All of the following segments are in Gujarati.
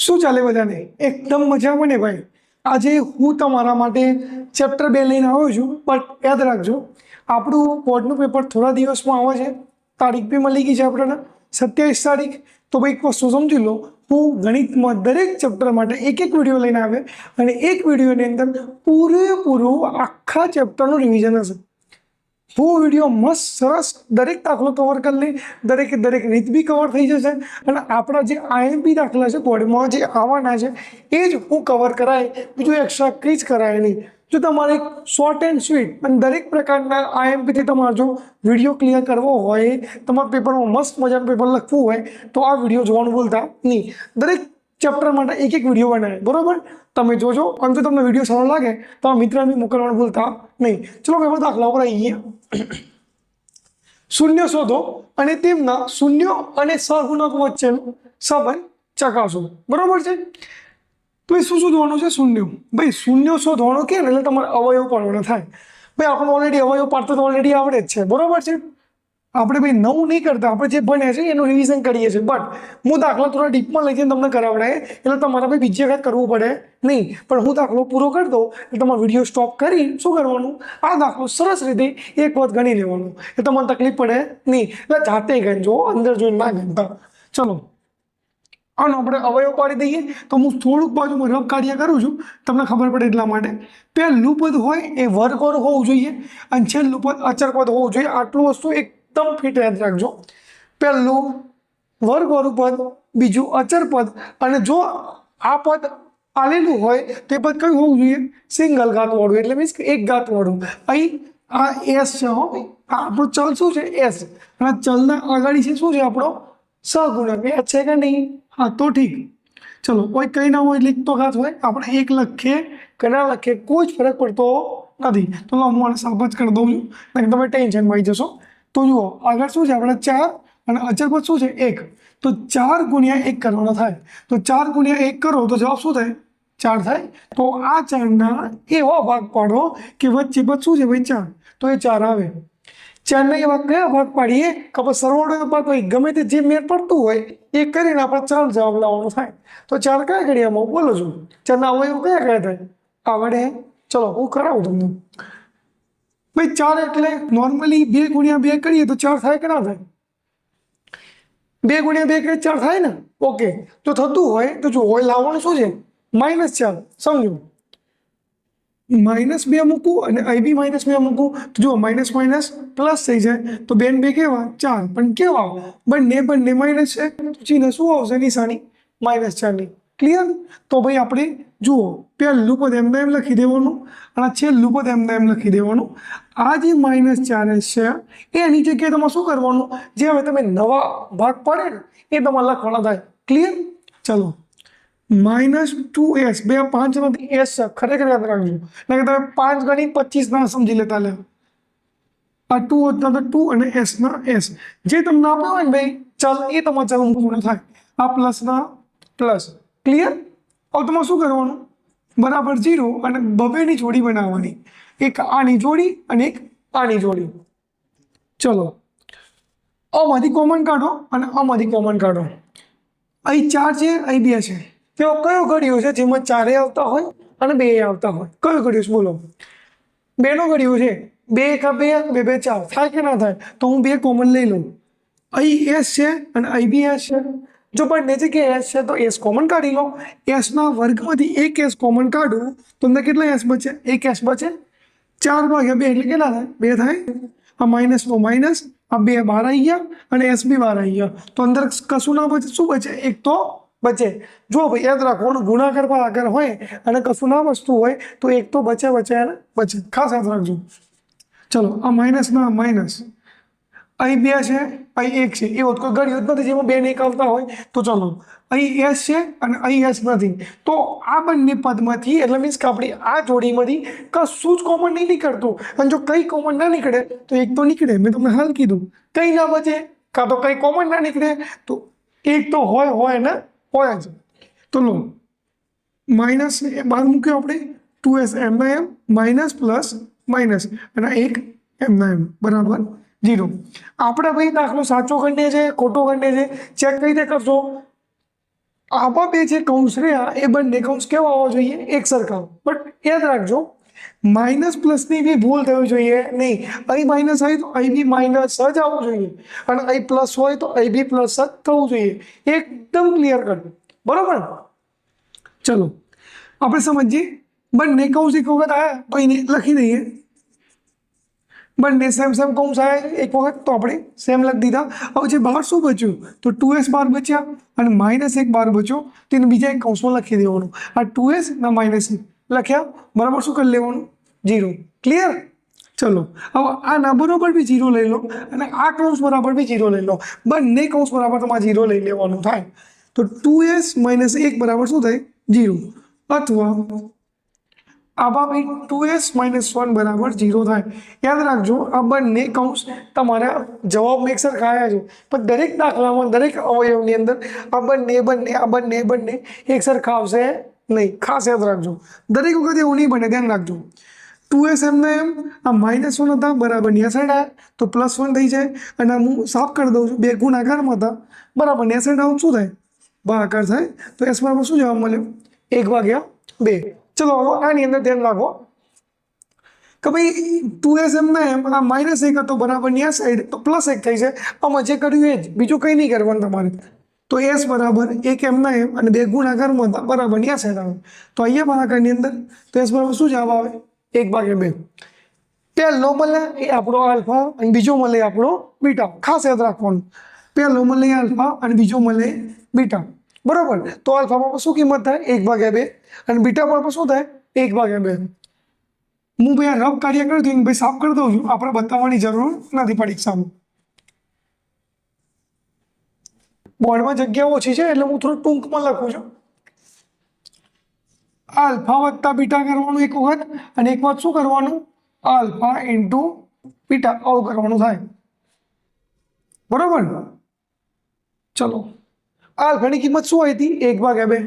શું ચાલે બધાને? એકદમ મજામાં ને ભાઈ? આજે હું તમારા માટે ચેપ્ટર 2 લઈને આવ્યો છું, બટ યાદ રાખજો આપણું બોર્ડનું પેપર થોડા દિવસમાં આવે છે. તારીખ બી મળી ગઈ છે આપણને 27 તારીખ. તો ભાઈ એક વસ્તુ સમજી લો, હું ગણિતમાં દરેક ચેપ્ટર માટે એક વિડીયો લઈને આવે અને એક વિડીયોની અંદર પૂરેપૂરું આખા ચેપ્ટરનું રિવિઝન હશે. હું વિડીયો મસ્ત સરસ દરેક દાખલો કવર કરી લઈ, દરેક રીત બી કવર થઈ જશે અને આપણા જે આઈએમપી દાખલા છે બોર્ડમાં જે આવવાના છે એ જ હું કવર કરાય, બીજું એક્સ્ટ્રા કંઈ જ કરાય નહીં. જો તમારે શોર્ટ એન્ડ સ્વીટ અને દરેક પ્રકારના આઈએમપીથી તમારે જો વિડીયો ક્લિયર કરવો હોય, તમારા પેપરમાં મસ્ત મજાનું પેપર લખવું હોય તો આ વિડીયો જોવાનું ભૂલતા નહીં. દરેક ચેપ્ટર માટે એક વિડીયો બનાવે, બરોબર? તમે જોજો અને જો તમને વિડીયો સારો લાગે તો મિત્રને મોકલવાનું ભૂલતા નહીં. ચલો પેપર દાખલા ઉપર આવીએ. શૂન્ય શોધો અને તેમના શૂન્ય અને સહગુણક વચ્ચેનો સંબંધ ચકાસો. બરોબર છે? તો એ શું શોધવાનું છે? શૂન્ય. ભાઈ શૂન્ય શોધવાનું કે એટલે તમારે અવયવ પાડવાનો થાય. ભાઈ આપણે ઓલરેડી અવયવ પાડતો તો ઓલરેડી આવડે જ છે, બરોબર છે? આપણે ભાઈ નવું નહીં કરતા, આપણે જે ભણ્યા છે એનું રિવિઝન કરીએ છીએ. બટ હું દાખલા થોડા ડીપમાં લઈ જઈને તમને કરાવડાય એટલે તમારે ભાઈ બીજી વખત કરવું પડે નહીં. પણ હું દાખલો પૂરો કરી દઉં એટલે તમારે વિડીયો સ્ટોપ કરી શું કરવાનું, આ દાખલો સરસ રીતે એક વખત ગણી લેવાનું, એ તમને તકલીફ પડે નહીં. એટલે જાતે ગણજો, અંદર જોઈને ના ગણતા. ચલો આનો આપણે અવયવ પાડી દઈએ. તો હું થોડુંક બાજુમાં રફ કાર્ય કરું છું, તમને ખબર પડે એટલા માટે. પહેલું પદ હોય એ વર્ગોર હોવું જોઈએ અને છેલ્લું પદ અચર પદ હોવું જોઈએ. આટલું વસ્તુ એકદમ ફિટ યાદ રાખજો. પહેલું વર્ગવાળું પદ, બીજું અચર પદ, અને જો આ પદ આલેલું હોય તે પદ કયું હોવું જોઈએ? સિંગલ ઘાતવાળું, એટલે મીન્સ કે એક ઘાતવાળું. અહીં આ એસ છે, હો આ આપણું ચલ શું છે? એસ. અને ચલના આગળ છે શું છે? આપણો સહગુણક. એ છે કે નહીં? હા, તો ઠીક. ચલો કોઈ કંઈ ના હોય લીખતો ઘાત હોય, આપણે એક લખીએ કે ના લખીએ કોઈ જ ફરક પડતો નથી. તો હું આને સાબત કરી દઉં છું, નહીં તમે ટેન્શનમાં આવી જશો. તો જુઓ આગળ શું છે? આપણે 4 અને અચર પદ શું છે? 1. તો 4 ગુણ્યા 1 કરવાનો થાય. તો 4 ગુણ્યા 1 કરો તો જવાબ શું થાય? 4 થાય. તો આ 4ના એવા ભાગ પાડો કે વચ્ચે પદ શું છે ભાઈ? 4. તો એ 4 આવે. 4ના એવા કયા ભાગ પાડીએ કે આપણે સરવાળો ભાગ હોય, ગમે તે જે મેળ પડતું હોય એ કરીને આપણે 4 જવાબ લાવવાનો થાય. તો 4 કયા ઘડિયામાં બોલો છું? 4ના અવયવ કયા થાય? આવડે? ચલો હું કરાવું તમને. ભાઈ 4 એટલે નોર્મલી 2 ગુણ્યા 2 કરીએ તો 4 થાય કે ના થાય? 2 ગુણ્યા 2 કરીએ 4 થાય ને? ઓકે. જો થતું હોય તો જો હોય લાવવાનું શું છે? -4. સમજો, -2 મૂકું અને અહીં બી -2 મૂકું તો જો માઇનસ માઇનસ પ્લસ થઈ જાય. તો 2 ને 2 કેવા? 4. પણ કેવા? બંને માઇનસ છે તો ચિહ્ન શું આવશે? નિશાની -4ની. ક્લિયર? તો ભાઈ આપણે જુઓ પહેલું પદ એમને એમ લખી દેવાનું અને છેલ્લું પદ એમને એમ લખી દેવાનું. આ જે -4 છે એની જગ્યાએ તમારે શું કરવાનું? જે હવે તમે નવા ભાગ પડે ને એ તમારે લખવાના થાય. ક્લિયર? ચલો -2s, 2 5 નથી, એસ છે. ખરેખર યાદ રાખજો, નહીં તમે 5 ગણી 25 ના સમજી લેતા. લે આ 2 હતા તો 2 અને એસ ના એસ જે તમને આપ્યો હોય ને ભાઈ ચાલ એ તમારે ચાલ પૂર્ણ થાય. આ પ્લસના પ્લસ. ક્લિયર? હવે તમારે શું કરવાનું? બરાબર 0 અને બબેની જોડી બનાવવાની, એક આની જોડી અને એક આની જોડી. ચલો આમાંથી કોમન કાઢો અને આમાંથી કોમન કાઢો. અહીં 4 છે, અહીં 2 છે. તો કયો ઘડિયો છે જેમાં 4 આવતા હોય અને 2 આવતા હોય? કયો ઘડિયો છે બોલો? 2 નો ઘડિયો છે. 2 × 2 2 2 4 થાય કે ના થાય? તો હું 2 કોમન લઈ લઉં. અહીં એસ છે અને અહીં બી એસ છે. જો બંને જગ્યાએ એસ છે તો એસ કોમન કાઢી લો. એસના વર્ગમાંથી એક એસ કોમન કાઢું તો તમને કેટલા એસ બચે? 1 એસ બચે. 4 ભાગ્યા 2 એટલે કેટલા થાય? 2 થાય. આ માઇનસનો માઇનસ, આ 2 બહાર આવી ગયા અને એસ બી બહાર આવી ગયા. તો અંદર કશું ના બચે. શું બચે? 1 તો બચે. જો ભાઈ યાદ રાખવાનું, ગુણાકાર પર આગળ હોય અને કશું ના વસ્તુ હોય તો 1 તો બચે અને બચે. ખાસ યાદ રાખજો. ચલો આ માઇનસના માઇનસ, અહીં 2 છે, અહીં 1 છે. એવો કોઈ ઘડિયો જ નથી જેમાં 2 ને 1 આવતા હોય. તો ચલો અહીં એસ છે અને અહીં એસ નથી. તો આ બંને પદમાંથી એટલે મીન્સ કે આપણી આ જોડીમાંથી કશું જ કોમન નહીં નીકળતું. અને જો કંઈ કોમન ના નીકળે તો 1 તો નીકળે. મેં તમને હાલ કીધું કંઈ ના બચે કાં તો કંઈ કોમન ના નીકળે તો 1 તો હોય ને હોય જ. તો લો માઇનસ બહાર મૂક્યો આપણે. 2s એમના એમ માઇનસ પ્લસ માઇનસ અને 1 એમના એમ બરાબર 0. આપણે ભાઈ દાખલો સાચો ગણીએ છે ખોટો ગણીએ છે ચેક કઈ રીતે કરશો? આવા બે જે કૌંસ રહ્યા એ બંને કૌંસ કેવા હોવા જોઈએ? એક સરખા. બટ યાદ રાખજો, માઇનસ પ્લસની બી ભૂલ થવી જોઈએ નહીં. અહીં માઇનસ હોય તો અહીં બી માઇનસ જ આવવું જોઈએ, અને અહીં પ્લસ હોય તો અહીં બી પ્લસ જ થવું જોઈએ. એકદમ ક્લિયર કટ. બરોબર? ચલો આપણે સમજીએ. બંને કૌંસ એક વખત આવ્યા તો એને લખી દઈએ. બંને સેમ સેમ કૌંસ આવ્યા એક વખત તો આપણે સેમ લખી દીધા. હવે જે બહાર શું બચ્યું? તો 2s બાર બચ્યા અને -1 બાર બચ્યો, તેને બીજા એક કૌંસમાં લખી દેવાનું. આ 2s ના -1 લખ્યા, બરાબર. શું કરી લેવાનું? 0. ક્લિયર? ચલો હવે આના બરાબર બી 0 લઈ લો અને આ કૌંસ બરાબર બી 0 લઈ લો. બંને કૌંસ બરાબર તમારે 0 લઈ લેવાનું થાય. તો 2s - 1 બરાબર શું થાય? 0. અથવા આવા બી 2s - 1 બરાબર 0 થાય. યાદ રાખજો, આ બંને કૌંસ તમારા જવાબમાં એક સરખા આવ્યા છે, પણ દરેક દાખલામાં દરેક અવયવની અંદર આ બંને એક સરખા આવશે નહીં. ખાસ યાદ રાખજો, દરેક વખતે એવું નહીં બને, ધ્યાન રાખજો. 2s એમને એમ, આ -1 હતા બરાબર ની સાઈડ આવ્યા તો +1 થઈ જાય, અને હું સાફ કરી દઉં છું. બે ગુણાકારમાં હતા બરાબર ની સાઈડ આવું શું થાય? ભાગાકાર થાય. તો s બરાબર શું જવાબ મળ્યો? 1/2. ચલો હવે આની અંદર ધ્યાન રાખો કે ભાઈ 2s એમને એમ, આ -1 હતો બરાબર ની સાઈડ તો +1 થઈ જાય. આમાં જે કર્યું એ જ, બીજું કંઈ નહીં કરવાનું તમારે. તો s બરાબર 1 એમના એમ અને બે ગુણાકારમાં હતા બરાબર ની સાઈડ આવે. તો અહીંયા ભાગાકારની અંદર તો s બરાબર શું જવાબ આવે? 1/2. પહેલો મળે એ આપણો આલ્ફા અને બીજો મળે આપણો બીટા. ખાસ યાદ રાખવાનું, પહેલો મળે આલ્ફા અને બીજો મળે બીટા. બરાબર? તો આલ્ફામાં શું કિંમત થાય? 1/2 અને બીટા પર શું થાય? 1/2. હું ભાઈ આ રફ કાર્ય કર્યું હતું ભાઈ સાફ કરી દઉં છું, આપણે બતાવવાની જરૂર નથી પરીક્ષામાં. બોર્ડમાં જગ્યા ઓછી છે એટલે હું થોડું ટૂંકમાં લખું છું. આલ્ફા વત્તા બીટા કરવાનું એક વખત, અને એક વખત શું કરવાનું? આલ્ફા ઇન્ટુ બીટા, આવું કરવાનું થાય. બરાબર? ચલો આલ્ફાની કિંમત શું આવી હતી? 1/2.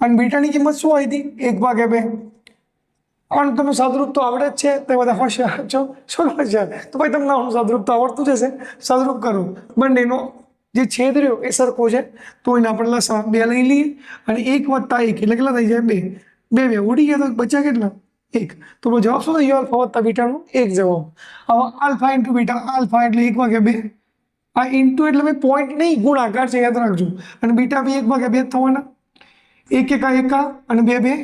અને બીટાની કિંમત શું આવી હતી? 1/2. આનું તમને સાદુરૂપ તો આવડે જ છે, તે બધા હોશિયાર છો. શું હોશિયાર? તો ભાઈ તમને આનું સાદુરૂપ તો આવડતું જ હશે. સાદુરૂપ કરો. બંનેનો જે છેદ રહ્યો એ સરખો છે, તો એને આપણે લસા 2 લઈ લઈએ, અને 1 + 1 એટલે કેટલા થઈ જાય? 2. 2 ઉડી ગયા તો બચ્યા કેટલા? 1. તો જવાબ શું થઈ ગયો? આલ્ફા વત્તા બીટાનો 1 જવાબ. હવે આલ્ફા ઇન્ટુ બીટા, આલ્ફા એટલે 1/2. આ ઇન્ટુ એટલે ભાઈ પોઈન્ટ નહીં, ગુણાકાર છે, યાદ રાખજો. અને બીટા બી 1/2 થવાના. 1 × 1 અને 2 × 2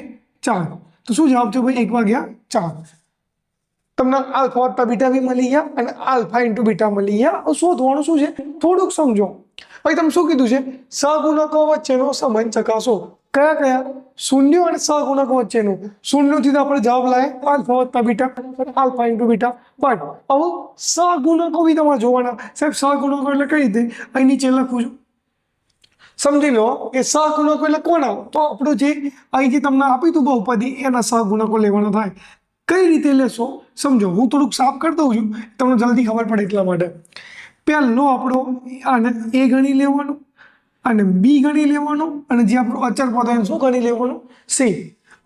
4. તો શું જવાબ થયો ભાઈ? 1/4. તમને આલ્ફા વત્તા બીટા બી મળી ગયા અને આલ્ફા ઇન્ટુ બીટા મળી ગયા. શોધવાનું શું છે? થોડુંક સમજો. ભાઈ તમે શું કીધું છે? સહગુણકો વચ્ચેનો સંબંધ ચકાસો. કયા કયા? શૂન્યો અને સહગુણકો વચ્ચેનો. શૂન્યોથી તો આપણે જવાબ લાવે આલ્ફા વત્તા beta, alpha into beta. But હવે સહગુણકો બી તમારે જોવાના. સાહેબ સહગુણકો એટલે કઈ રીતે? અહીં નીચે લખું છું, સમજી લો કે સહગુણકો એટલે કોના? તો આપણું જે અહીંથી તમને આપ્યું હતું બહુપદી, એના સહગુણકો લેવાના થાય. કઈ રીતે લેશો સમજો, હું થોડુંક સાફ કરી દઉં છું, તમને જલ્દી ખબર પડે એટલા માટે. પહેલો આપણો આને a ગણી લેવાનું, અને b ગણી લેવાનું, અને જે આપણું અચળ પદ હોય શું ગણી લેવાનું? c.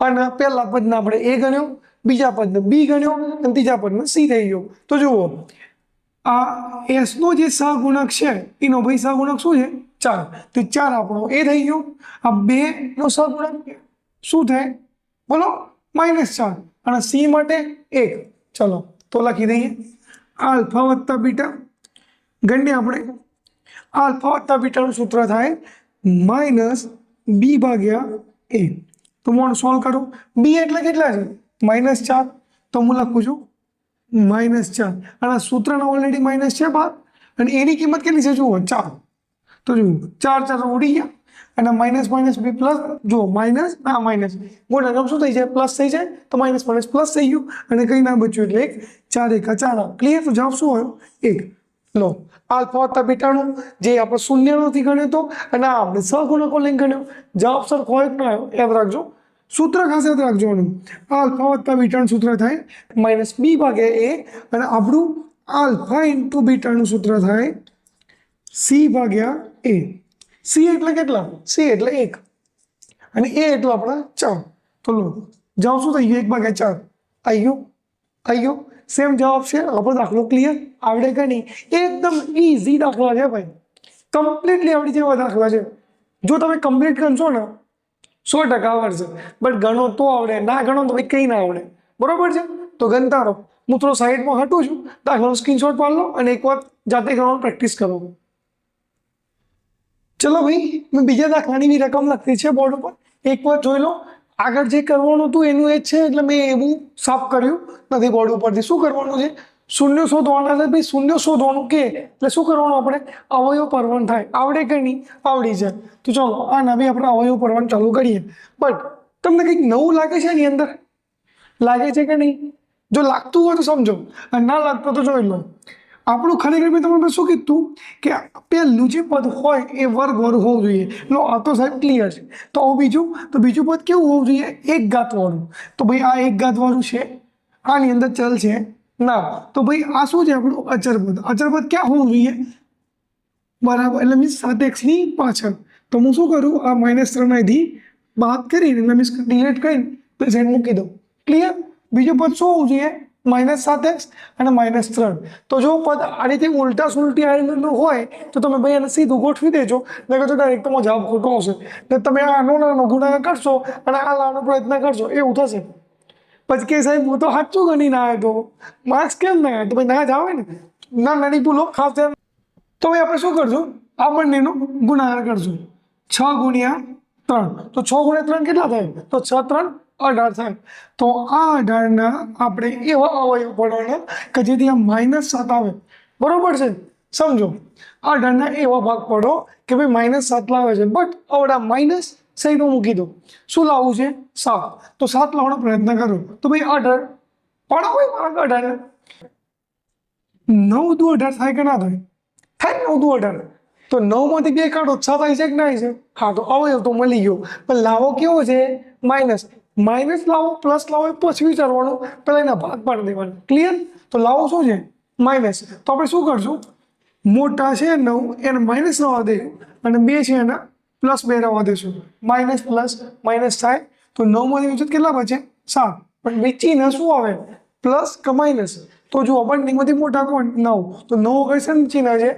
અને પહેલા પદને આપણે a ગણ્યો, બીજા પદને b ગણ્યો, અને ત્રીજા પદને c થઈ ગયો. તો જુઓ આ s નો જે સહગુણક છે એનો ભાઈ સહગુણક શું છે? 4. તો 4 આપણો a થઈ ગયો. આ 2 નો સહગુણક શું થાય? બોલો? -4. અને c માટે 1. ચલો તો લખી દઈએ આલ્ફા વત્તા બીટા ગણીએ આપણે. આલ્ફા વત્તા બીટાનું સૂત્ર થાય -b/a. તો હું સોલ્વ કરું. b એટલે કેટલા છે? -4. તો હું લખું છું -4. અને સૂત્રના ઓલરેડી માઇનસ છે બાદ, અને એની કિંમત કેટલી છે? જુઓ 4. તો જુઓ 4 4 ઉડી ગયા, અને માઇનસ બી પ્લસ. જુઓ માઇનસ ના માઇનસ ગુણાકાર શું થઈ જાય? પ્લસ થઈ જાય. તો માઇનસ પ્લસ થઈ ગયું, અને કંઈ ના બચ્યું એટલે 4 × 4. ક્લિયર? તો જવાબ શું આવ્યો? 1. લો આલ્ફા વત્તા બીટાનું જે આપણે શૂન્ય નથી ગણ્યો તો, અને આપણે સહગુણકો લઈને ગણ્યો. જવાબ સરખો હોય કે ના આવ્યો? યાદ રાખજો, સૂત્ર ખાસ યાદ રાખજો. આલ્ફા વત્તા બીટાનું સૂત્ર થાય -b/a, અને આપણું આલ્ફા ઇન્ટુ બીટાનું સૂત્ર થાય c/a. c એટલે કેટલા? c એટલે 1, અને a એટલે આપણા 4. તો લો જવાબ શું થઈ ગયો? 1/4. આવી ગયો. સેમ જવાબ છે આપણો. દાખલો ક્લિયર? આવડે કે નહીં? એકદમ ઇઝી દાખલો છે ભાઈ, કમ્પ્લીટલી આવડી જેવા દાખલા છે. જો તમે કમ્પ્લીટ કરશો ને 100% આવડશે, બટ ગણો તો આવડે, ના ગણો તો કંઈ ના આવડે. બરોબર છે? તો ગણતા રહો. હું થોડો સાઈડમાં હટું છું, દાખલાનો સ્ક્રીનશોટ પાડી લો અને એક વાર જાતે ગણવાનું પ્રેક્ટિસ કરો. ચલો ભાઈ, મેં બીજા દાખલાની બી રકમ લખી છે બોર્ડ ઉપર, એક વાર જોઈ લો. આગળ જે કરવાનું હતું એનું એ જ છે, એટલે મેં એવું સાફ કર્યું નથી બોર્ડ ઉપરથી. શું કરવાનું છે? શૂન્ય શોધવાના છે ભાઈ. શૂન્ય શોધવાનું કે એટલે શું કરવાનું? આપણે અવયવ પરવન થાય. આવડે કે નહીં? આવડી જાય. તો ચલો આના બી આપણે અવયવ પરવન ચાલુ કરીએ. બટ તમને કંઈક નવું લાગે છે એની અંદર? લાગે છે કે નહીં? જો લાગતું હોય તો સમજો, અને ના લાગતું તો જોઈ લો. આપણું ખરેખર મેં તમને શું કીધું કે પહેલું જે પદ હોય એ વર્ગવાળું હોવું જોઈએ. લો આ તો સાહેબ ક્લિયર છે. તો બીજું પદ કેવું હોવું જોઈએ? એક ઘાતવાળું. તો ભાઈ આ એક ઘાતવાળું છે, આની અંદર ચલ છે ના. તો ભાઈ આ શું છે આપણું? અચર પદ. અચર પદ ક્યાં હોવું જોઈએ? બરાબર, એટલે મીન્સ 7x ની પાછળ. તો હું શું કરું? આ -3 અહીંથી બાદ કરીને, એટલે મીન્સ ડિલીટ કરીને પ્રેઝન્ટ મૂકી દઉં. ક્લિયર? બીજું પદ શું હોવું જોઈએ? -7x અને -3. તો જો પદ આ રીતે ઉલટા સુલટી આવેલું હોય તો તમે ભાઈ એને સીધું ગોઠવી દેજો, નહીં તો ડાયરેક્ટ તમારો જવાબ ખોટો આવશે. ને તમે આનો નાનો ગુણાકાર કરશો અને આ લાવવાનો પ્રયત્ન કરશો, એવું થશે. પછી કે સાહેબ હું તો સાચું ગણીને આવ્યો તો માર્ક્સ કેમ ના આવે? તો ભાઈ ના જ આવે ને. નાની ભૂલો ખાસ ધ્યાન. તો ભાઈ આપણે શું કરશું? આ બંનેનો ગુણાકાર કરશું. 6 ગુણ્યા 3. તો 6 ગુણ્યા 3 કેટલા થાય? તો 6 3 18 થાય. તો આ 18ના આપણે એવા અવયવ પડવાના કે જેથી આ -7 આવે. બરોબર છે? સમજો, 18ના એવા ભાગ પડો કે ભાઈ -7 લાવે છે, બટ આવડા માઇનસ સાઈડમાં મૂકી દો. શું લાવવું છે? 7. તો 7 લાવવાનો પ્રયત્ન કરો. તો ભાઈ 18 પાડો ભાઈ 18. 9 દુ 18 થાય કે ના થાય? થાય 9 દુ 18. તો 9માંથી 2 કાઢો, 6 થાય છે કે ના છે? હા, તો અવયવ તો મળી ગયો. પણ લાવો કેવો છે? માઇનસ. માઇનસ લાવો, પ્લસ લાવો પછી વિચારવાનું, પહેલાં એના ભાગ પાડી દેવાના. ક્લિયર? તો લાવો શું છે? માઇનસ. તો આપણે શું કરશું? મોટા છે 9 એને માઇનસ રવા દઈશું, અને 2 છે એના +2 રવા દઈશું. માઇનસ પ્લસ માઇનસ થાય તો 9માંથી વિચાર કેટલા બચે? 7. પણ ચિહ્ન શું આવે? પ્લસ કે માઇનસ? તો જો બંનેમાંથી મોટા કોણ? 9. તો 9 વગર છે ચિહ્ન છે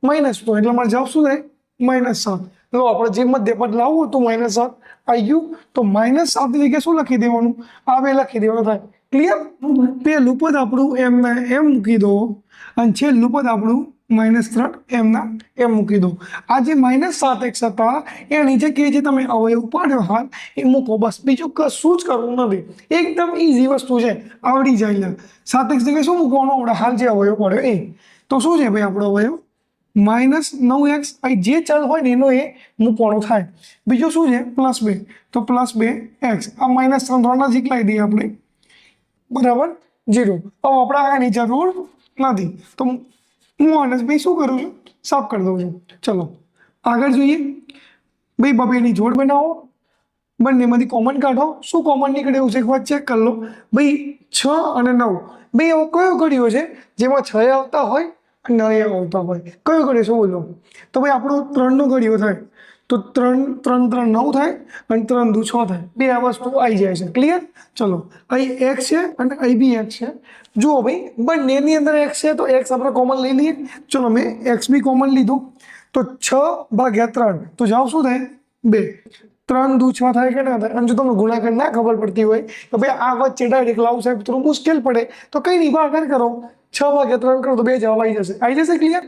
-2, એટલે મારો જવાબ શું થાય? -7. લો આપણે જે મધ્યપદ લાવવું હતું -7 આવી ગયું. તો -7 તરીકે શું લખી દેવાનું? આ 2 લખી દેવાનું થાય. ક્લિયર? પહેલું પદ આપણું એમના એમ મૂકી દો, અને છેલ્લું પદ આપણું -3 એમના એમ મૂકી દો. આ જે -7x હતા એ નીચે કે જે તમે અવયવ પાડ્યો હાલ એ મૂકો, બસ. બીજું કશું જ કરવું નથી. એકદમ ઇઝી વસ્તુ છે, આવડી જાય. 7x જગ્યાએ શું મૂકવાનું? આપણે હાલ જે અવયવ પડ્યો એ. તો શું છે ભાઈ આપણો અવયવ? -9x. અહીં જે ચલ હોય ને એનો એ મૂકવાનો થાય. બીજું શું છે? +2. તો +2x. આ -3 નજીક લાવી દઈએ આપણે. બરાબર? 0. હવે આપણે આની જરૂર નથી. તો હું આને ભાઈ શું કરું છું? સાફ કરી દઉં છું. ચલો આગળ જોઈએ. ભાઈ બબેની જોડ બનાવો, બંનેમાંથી કોમન કાઢો. શું કોમન નીકળે એવું છે એક વાર ચેક કરી લો. ભાઈ 6 અને 9 ભાઈ એવો કયો ઘડિયો છે જેમાં 6 આવતા હોય અને 9 આવતા હોય? કયો ઘડિયો છે બોલો? તો ભાઈ આપણો 3નો ઘડિયો થાય. તો 3 3 3 9 થાય અને 3 દુ 6 થાય. બે આ વસ્તુ આવી જાય છે. ક્લિયર? ચલો અહીં x છે અને અહીં બી x છે. જુઓ ભાઈ બંનેની અંદર x છે તો x આપણે કોમન લઈ લઈએ. ચલો મેં x બી કોમન લીધું. તો 6/3. તો જવાબ શું થાય? 2. 3 દુ 6 થાય કે ના થાય? અને જો તમને ગુણાકાર ના ખબર પડતી હોય તો ભાઈ આ વચ્ચે ડાયરેક્ટ લાવું સાહેબ થોડું મુશ્કેલ પડે તો કંઈ નહીં, ભાગાકાર કરો. 6/3 કરો તો 2 જવાબ આવી જશે. આવી જશે? ક્લિયર?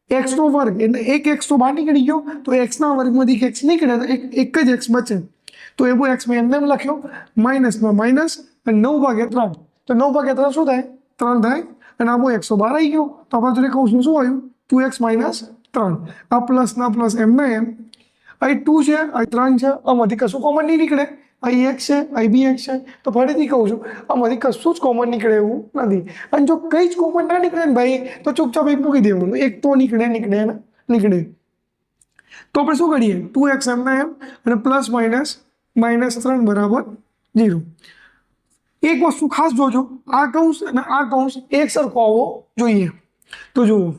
x નો વર્ગ એટલે એક x તો બહાર નીકળી ગયો, તો x ના વર્ગમાંથી x નીકળે તો એક જ x બચે. તો એવું x મેં એમને લખ્યો માઇનસમાં માઇનસ અને 9/3. તો 9/3 શું થાય? 3 થાય. અને આ 100 બહાર આવી ગયો. તો આપણા જોડે કૌંસમાં શું આવ્યું? 2x - 3. આ પ્લસ ના પ્લસ એમના એમ. અહીં 2 છે, અહીં 3 છે, આમાંથી કશું કોમન નહીં નીકળે. અહીં x છે, અહીં બી x છે. તો ફરીથી કહું છું આમાંથી કશું જ કોમન નીકળે એવું નથી. અને જો કંઈ જ કોમન ના નીકળે ને ભાઈ તો ચૂપચાપ એક મૂકી દેવાનું. એક તો નીકળે ને નીકળે. તો આપણે શું કરીએ? 2x એમના એમ અને પ્લસ માઇનસ -3 બરાબર 0. એક વસ્તુ ખાસ જોજો, આ કૌંસ અને આ કૌંસ એક સરખો આવવો જોઈએ. તો જુઓ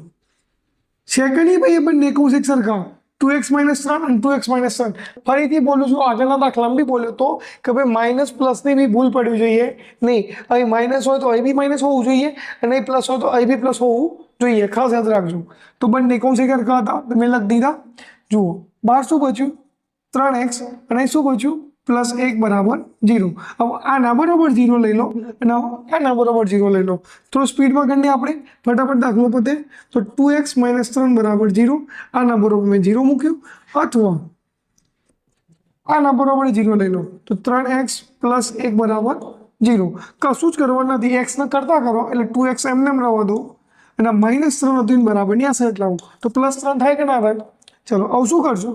સેકન્ડની ભાઈ એ બંને કૌંસ એક સરખા 2x - 3 અને 2x - 3. ફરીથી બોલું છું, આગળના દાખલામાં બી બોલ્યો તો કે ભાઈ માઇનસ પ્લસની બી ભૂલ પડવી જોઈએ નહીં. અહીં માઇનસ હોય તો અહીં બી માઇનસ હોવું જોઈએ, અને અહીં પ્લસ હોય તો અહીં બી પ્લસ હોવું જોઈએ, ખાસ યાદ રાખજો. તો બંને કૌંસ સરખા હતા, તમે લખી દીધા. જુઓ બહાર શું બચ્યું? 3x અને શું બચ્યું? +1 બરાબર 0. હવે આના બરાબર 0 લઈ લો અને આના બરાબર 0 લઈ લો. થોડું સ્પીડમાં કરીને આપણે ફટાફટ દાખલો પતે. તો 2x - 3 બરાબર 0. આના બરાબર મેં 0 મૂક્યું, અથવા આના બરાબર 0 લઈ લો તો 3x + 1 બરાબર 0. કશું જ કરવાનું નથી, x ને કરતા કરો એટલે 2x એમને એમ રહેવા દો અને -3 હતું બરાબર ની આ સાઈડ લાવો તો +3 થાય કે ના થાય? ચલો હવે શું કરશું?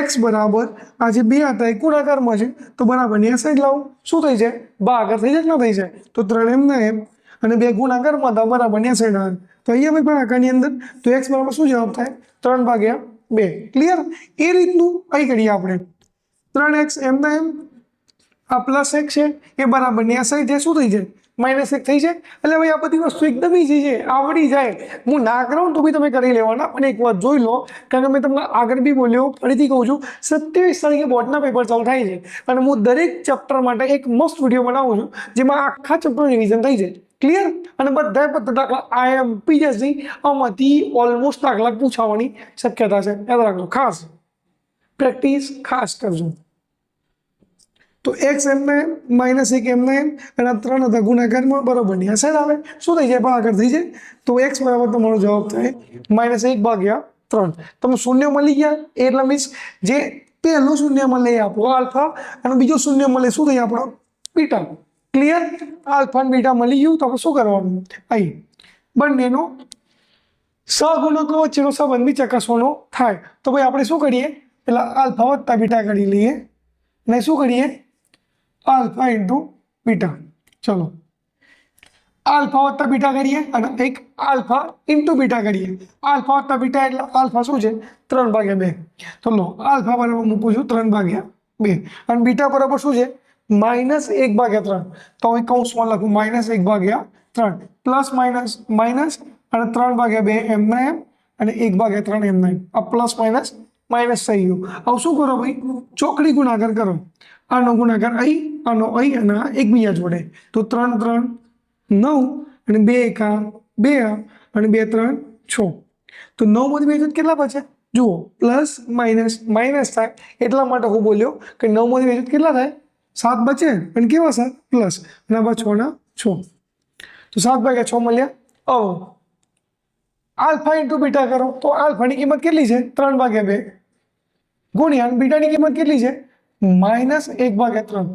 x બરાબર આ જે 2 હતા એ ગુણાકારમાં છે તો બરાબર ની આ સાઈડ લાવો. શું થઈ જાય? ભાગાકાર થઈ જાય કે ના થઈ જાય? તો 3 એમ ને એમ અને 2 ગુણાકારમાં હતા બરાબર ની આ સાઈડ આવે તો અહીંયા ભાઈ ભાગાકારની અંદર તો x બરાબર શું જવાબ થાય? 3/2. ક્લિયર? એ રીતનું અહીં કરીએ આપણે. 3x એમ ને એમ આ +1 છે એ બરાબર ની આ સાઈડ શું થઈ જાય? -1 થઈ જાય. એટલે ભાઈ આ બધી વસ્તુ એકદમ ઈઝી છે, આવડી જાય. હું ના કરાવું તો બી તમે કરી લેવાના, પણ એક વાત જોઈ લો, કારણ કે મેં તમને આગળ બી બોલ્યો, ફરીથી કહું છું, 27 તારીખે બોર્ડના પેપર ચાલુ થાય છે અને હું દરેક ચેપ્ટર માટે એક મસ્ત વિડીયો બનાવું છું જેમાં આખા ચેપ્ટર રિવિઝન થઈ જાય. ક્લિયર? અને બધા દાખલા IMPSC આમાંથી ઓલમોસ્ટ દાખલા પૂછાવાની શક્યતા છે, યાદ રાખજો. ખાસ પ્રેક્ટિસ ખાસ કરજો. તો x એમને -1 એમને એમ અને 3 હતા ગુણાકારમાં બરાબર ની આ સાઈડ આવે. શું થઈ જાય? ભાગાકાર થઈ જાય. તો x બરાબર તમારો જવાબ થાય -1/3. તમે શૂન્ય મળી ગયા એટલે મીન્સ જે પહેલો શૂન્ય મળે આપણો આલ્ફા અને બીજો શૂન્ય મળે શું થઈ આપણો બીટા. ક્લિયર? આલ્ફા અને બીટા મળી ગયું તો આપણે શું કરવાનું? અહીં બંનેનો સહગુણકો વચ્ચેનો સંબંધ બી ચકાસવાનો થાય. તો ભાઈ આપણે શું કરીએ? પેલા આલ્ફા વત્તા બીટા કરી લઈએ અને શું કરીએ? Alpha into beta. ચલો આલ્ફા વત્તા બીટા કરીએ અને એક આલ્ફા ઇન્ટુ બીટા કરીએ. આલ્ફા વત્તા બીટા એટલે આલ્ફા શું છે? 3/2. તો લો આલ્ફા બરાબર મૂકું છું 3/2 અને બીટા બરાબર શું છે? -1/3. તો હવે કૌંસમાં લખું -1/3 પ્લસ માઇનસ માઇનસ અને 3/2 એમના એમ અને 1/3 એમના એમ. આ પ્લસ માઇનસ માઇનસ થઈ ગયું. હવે શું કરો ભાઈ? ચોકડી ગુણાકાર કરો. આનો ગુણાકાર અહીં, આનો અહીં અને આ એકબીજા જોડે. તો 3 3 9 અને 2 1 2 અને 2 3 6. તો 9 માંથી 2 કેટલા બચે? જુઓ પ્લસ માઇનસ માઇનસ થાય એટલા માટે હું બોલ્યો કે 9 માંથી 2 કેટલા થાય? 7 બચે. અને કેવા 7? પ્લસ અને આ 6 ના 6. તો 7/6 મળ્યા. હવે આલ્ફા ઇન્ટુ બીટા કરો તો આલ્ફાની કિંમત કેટલી છે? 3/2 ગુણ્યા બીટાની કિંમત કેટલી છે? -1/3.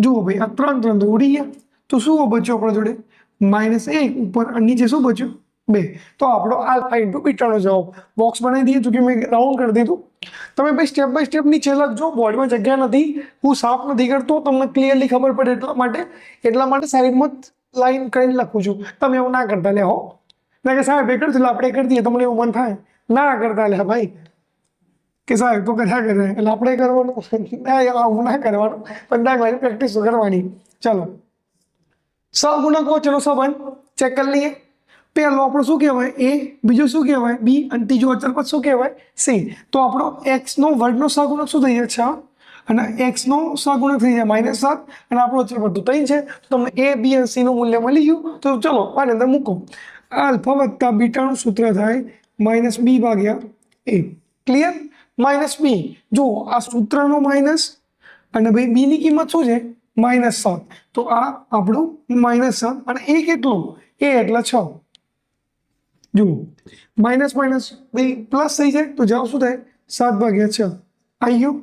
જુઓ ભાઈ આ 3 3 તો ઉડી ગયા. તો શું બચ્યું આપણા જોડે? -1 ઉપર અને નીચે શું બચ્યું? 2. તો આપણો આલ્ફા ઇન્ટુ બીટાનો જવાબ. બોક્સ બનાવી દઈએ જો કે મેં રાઉન્ડ કરી દીધું. તમે ભાઈ સ્ટેપ બાય સ્ટેપ નીચે લખજો, બોર્ડમાં જગ્યા નથી, હું સાફ નથી કરતો, તમને ક્લિયરલી ખબર પડે એટલા માટે સાઈડમાં લાઈન કરીને લખું છું. તમે એવું ના કરતા લે હો, ના કે સાહેબ એ કરશું આપણે કરી દઈએ, તમને એવું મન થાય ના કરતા લે ભાઈ કે સાહેબ તો કર્યા કરે એટલે આપણે કરવાનું ના કરવાનું, પણ દાખલાની પ્રેક્ટિસ કરવાની. ચાલો સહગુણકો વચ્ચેનો સંબંધ ચેક કરી લઈએ. પહેલો આપણો શું કહેવાય? A, બીજો શું કહેવાય? B અને ત્રીજો અચળ પદ શું કહેવાય? C. તો આપણો x નો વર્ગનો સહગુણક શું થઈ જાય? 6 અને x નો સહગુણક થઈ જાય -7 અને આપણો અચળ પદ 3 છે. તો તમને A, B અને C નું મૂલ્ય મળી ગયું. તો ચલો આની અંદર મૂકો. આલ્ફા વત્તા બીટાનું સૂત્ર થાય -b/a. ક્લિયર? -b. જો આ સૂત્રનો માઇનસ અને ભાઈ b ની કિંમત શું છે? -7. તો આ આપણું -7 અને a કેટલું? a એટલે 6. જુઓ માઇનસ માઇનસ ભાઈ પ્લસ થઈ જાય તો જવાબ શું થાય? 7/6. આવી ગયું?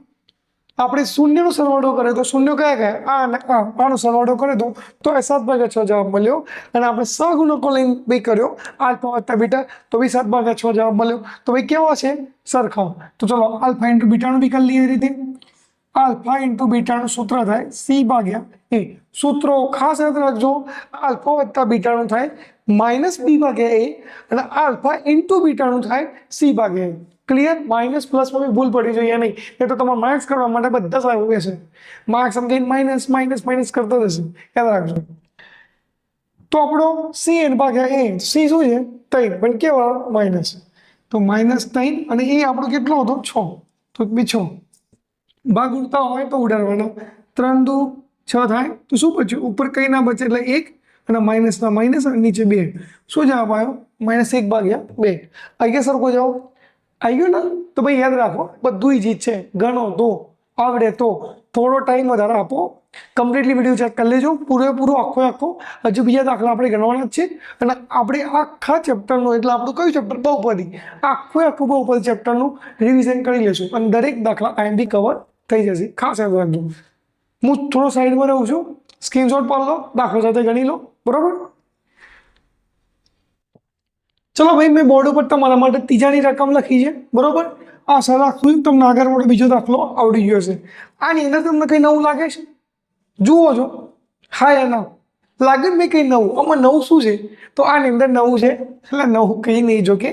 આપણે શૂન્યનો સરવાળો કરે તો શૂન્ય કયા આનો સરવાળો કરે તો એ 7/6 જવાબ મળ્યો. અને આપણે સહગુણકો લઈને ભાઈ કર્યો આલ્ફા વત્તા બીટા તો ભાઈ 7/6 જવાબ મળ્યો. તો ભાઈ કેવા છે? સરખા. તો ચલો આલ્ફા ઇન્ટુ બીટાનું બી કરી લઈએ એ રીતે. આલ્ફા ઇન્ટુ બીટાનું સૂત્ર થાય C/A. સૂત્રો ખાસ યાદ રાખજો. આલ્ફા વત્તા બીટાનું થાય -b/a અને આલ્ફા ઇન્ટુ બીટાનું થાય C/A. ક્લિયર? માઇનસ પ્લસમાં બી ભૂલ પડી જોઈએ નહીં, એ તો તમારે માર્ક્સ કરવા માટે બધા સારું રહેશે. માર્ક્સ સમજીને માઇનસ માઇનસ માઇનસ કરતા જશે, યાદ રાખજો. તો આપણો C/A. C શું છે? 3 પણ કેવા? માઇનસ. તો -3 અને એ આપણો કેટલો હતો? 6. તો બી 6 ભાગ ઉડતા હોય તો ઉડાડવાનો. 3 દુ 6 થાય તો શું બચ્યું? ઉપર કંઈ ના બચે એટલે 1 અને માઇનસના માઇનસ અને નીચે 2. શું જવાબ આવ્યો? -1/2. આવી ગયા સરખો જવાબ? આવી ગયો ને? તો ભાઈ યાદ રાખો, બધું ઈજી છે. ગણો તો આવડે તો થોડો ટાઈમ વધારે આપો, કમ્પ્લીટલી વિડીયો ચેક કરી લેજો, પૂરેપૂરો આખો. હજુ બીજા દાખલા આપણે ગણવાના જ છે. અને આપણે આખા ચેપ્ટરનું, એટલે આપણું કયું ચેપ્ટર? બહુપદી. આખું બહુપદી ચેપ્ટરનું રિવિઝન કરી લેશું અને દરેક દાખલા ટાઈમથી કવર થઈ જશે. ખાસ યાદ રાખજો. હું થોડો સાઈડમાં રહું છું, સ્ક્રીનશોટ પાડી લો, દાખલો સાથે ગણી લો. બરાબર? ચલો ભાઈ, મેં બોર્ડ ઉપર તમારા માટે ત્રીજાની રકમ લખી છે. બરાબર? આશા રાખું તમને આગળ મોટો બીજો દાખલો આવડી ગયો છે. આની અંદર તમને કંઈ નવું લાગે છે? જુઓ છો? હા યા ના? લાગે મેં કંઈ નવું? આમાં નવું શું છે? તો આની અંદર નવું છે, એટલે નવું કંઈ નહીં. જો કે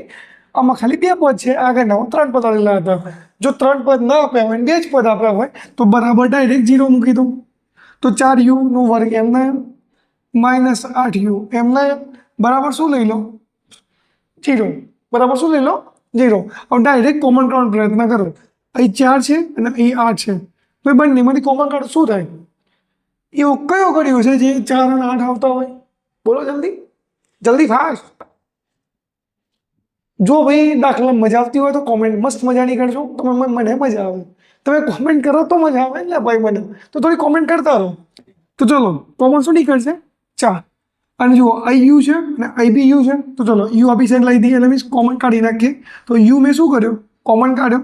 આમાં ખાલી 2 પદ છે, આગળ નવું 3 પદ આવેલા હતા. જો 3 પદ ના આપ્યા હોય, 2 જ પદ આપ્યા હોય તો બરાબર ડાયરેક્ટ 0 મૂકી દો. તો 4u² એમના એમ, -8u એમના એમ, બરાબર શું લઈ લો? 0. બરાબર શું લઈ લો? 0. હવે ડાયરેક્ટ કોમન કરવાનો પ્રયત્ન કરો. અહીં 4 છે અને અહીં 8 છે. ભાઈ બંનેમાંથી કોમન કાઢો, શું થાય? એવું કયો કર્યું છે જે 4 અને 8 આવતા હોય? બોલો જલ્દી ફાસ્ટ. જો ભાઈ દાખલા મજા આવતી હોય તો કોમેન્ટ મસ્ત મજાની કરજો. મને મજા આવે. તમે કોમેન્ટ કરો તો મજા આવે ને ભાઈ. મને તો થોડી કોમેન્ટ કરતા રહો. તો ચલો, કોમન શું નીકળશે? 4. અને જુઓ, અહીં યુ છે અને અહીં બી યુ છે. તો ચલો, યુ આપી સાઈડ લઈ દઈએ, એટલે મીન્સ કોમન કાઢી નાખીએ. તો યુ મેં શું કર્યો? કોમન કાઢ્યો.